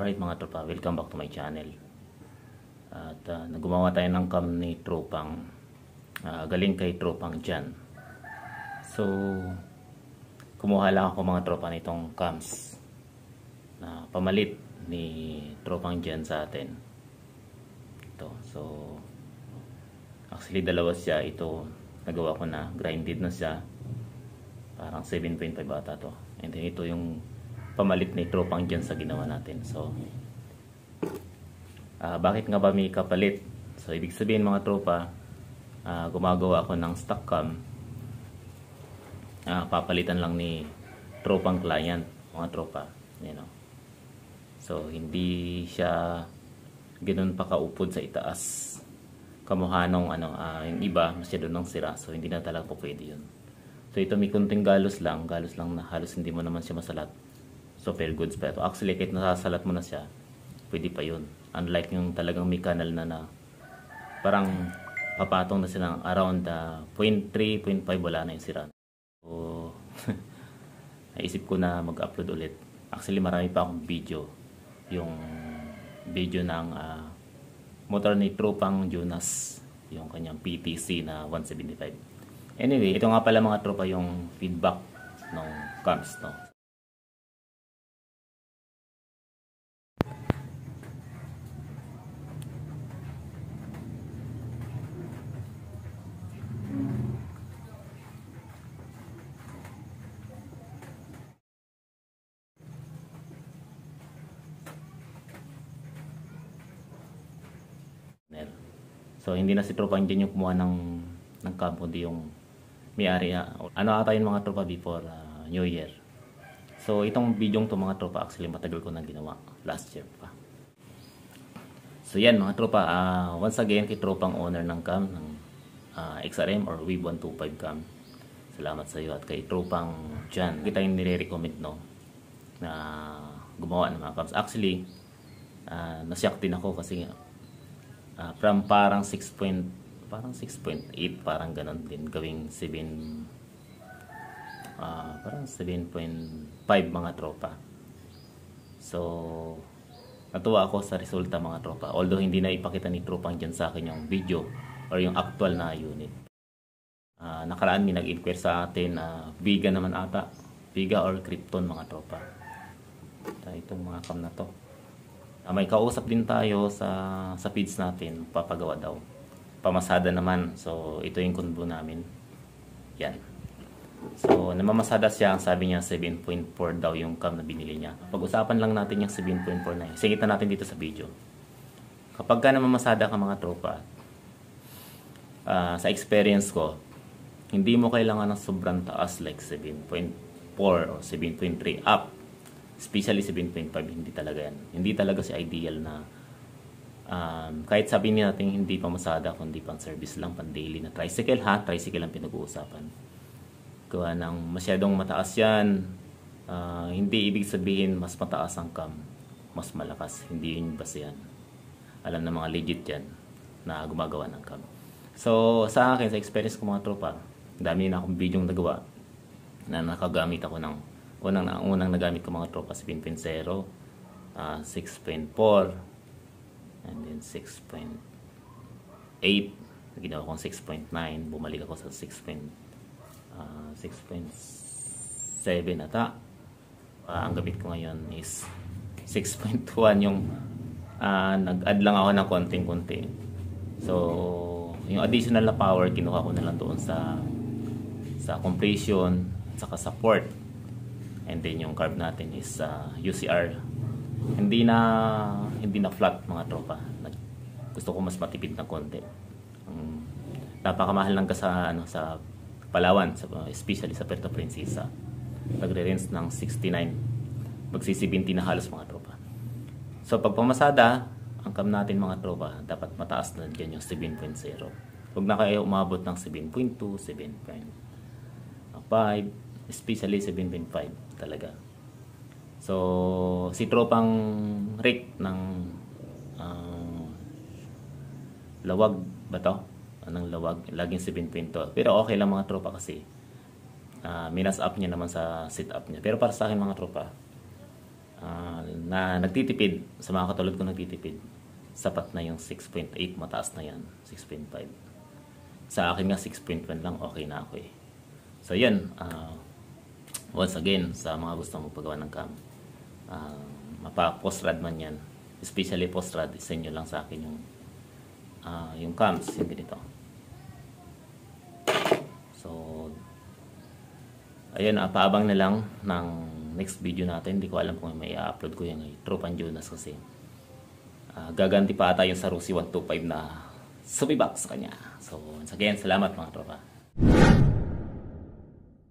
Alright mga tropa, welcome back to my channel. At naggumawa tayo ng cam ni tropang galing kay tropang Jan. So kumuha lang ako mga tropa nitong cams na pamalit ni tropang Jan sa atin. Ito, so actually dalawa siya. Ito nagawa ko na, grinded na siya, parang 7.5 ata to. And then ito yung pamalit ni tropang Jan sa ginawa natin. So bakit nga ba may kapalit? So ibig sabihin mga tropa, gumagawa ako ng stock cam, papalitan lang ni tropang client mga tropa, you know. So hindi siya ganoon pa kaupod sa itaas kamukha nung yung iba masyado nang sira, so hindi na talaga po pwede yun. So ito may kunting galos lang na halos hindi mo naman siya masalat. So fair goods pa ito. Actually kahit nasasalat mo na siya, pwede pa yun. Unlike yung talagang may kanal na parang papatong na siya ng around 0.3, 0.5, wala na yung sira. So naisip ko na mag-upload ulit. Actually marami pa akong video. Yung video ng motor ni tropang Jonas, yung kanyang PTC na 175. Anyway, ito nga pala mga tropa yung feedback ng cams, no? So hindi na si tropang Jan yung kumuha ng cam, kundi yung may-ari. Ata yung mga tropa before New Year. So itong video to mga tropa, actually matagal ko na ginawa, last year pa. So yan mga tropa, once again kay tropang owner ng cam ng XRM or Wave 125 cam, salamat sa iyo. At kay tropang Jan, kita yung nire-recommend, no, na gumawa ng mga cams. Actually nasyak din ako kasi from parang 6.8 parang ganon din gawing 7, parang 7.5 mga tropa. So natuwa ako sa resulta mga tropa, although hindi na ipakita ni tropang Jan sa akin yung video or yung actual na unit. Nakaraan may nag-inquire sa atin Viga naman ata, Viga or Krypton mga tropa. Itong mga cam na to, may kausap din tayo sa feeds natin, papagawa daw. Pamasada naman. So ito yung kundo namin. Yan. So namamasada siya, ang sabi niya 7.4 daw yung cam na binili niya. Pag-usapan lang natin yung 7.4 na. Singitan natin dito sa video. Kapag ka namamasada ka mga tropa, sa experience ko, hindi mo kailangan ng sobrang taas like 7.4 or 7.3 up. Especially 7.5, hindi talaga yan. Hindi talaga si ideal na kahit sabihin natin hindi pa masada, kundi pang service lang, pang daily na tricycle ha. Tricycle ang pinag-uusapan. Gawa ng masyadong mataas yan, hindi ibig sabihin mas mataas ang cam, mas malakas. Hindi yun basta yan. Alam na mga legit yan na gumagawa ng cam. So sa akin, sa experience ko mga tropa, dami na akong video nagawa na nakagamit ako ng unang nagamit ko mga tropa 7.0, 6.4, and then 6.8. Ginawa kong 6.9, bumalik ako sa 6.7 ata. Ang gamit ko ngayon is 6.1, yung nag-add lang ako ng konting-konti. So yung additional na power kinuha ko na lang doon sa compression at saka sa port. And then yung carb natin is UCR. Hindi na flat mga tropa. Gusto ko mas matipid na konti. Napakamahal lang ka sa Palawan, especially sa Puerto Princesa. Nagre-rinse ng 69. Magsi-70 na halos mga tropa. So pag pamasada, ang cam natin mga tropa, dapat mataas na dyan yung 7.0. Huwag na kayo umabot ng 7.2, 7.5, especially 7.5 talaga. So si tropang Rick ng Lawag ba to? Ng Lawag, laging 7.2. Pero okay lang mga tropa kasi minas up niya naman sa sit up niya. Pero para sa akin mga tropa, na nagtitipid, sa mga katulad ko nagtitipid, sapat na yung 6.8, mataas na yan, 6.5. Sa akin nga 6.1 lang, okay na ako eh. So yan, once again, sa mga gustong magpagawa ng cam, mapa-post-rad man yan, especially post-rad, send nyo lang sa akin yung cams, yung ganito. So, ayun, paabang na lang ng next video natin. Hindi ko alam kung may i-upload ko yung Tropan Jonas kasi gaganti pa ata yung sa Rusi 125 na sumibak sa kanya. So, once again, salamat mga tropa.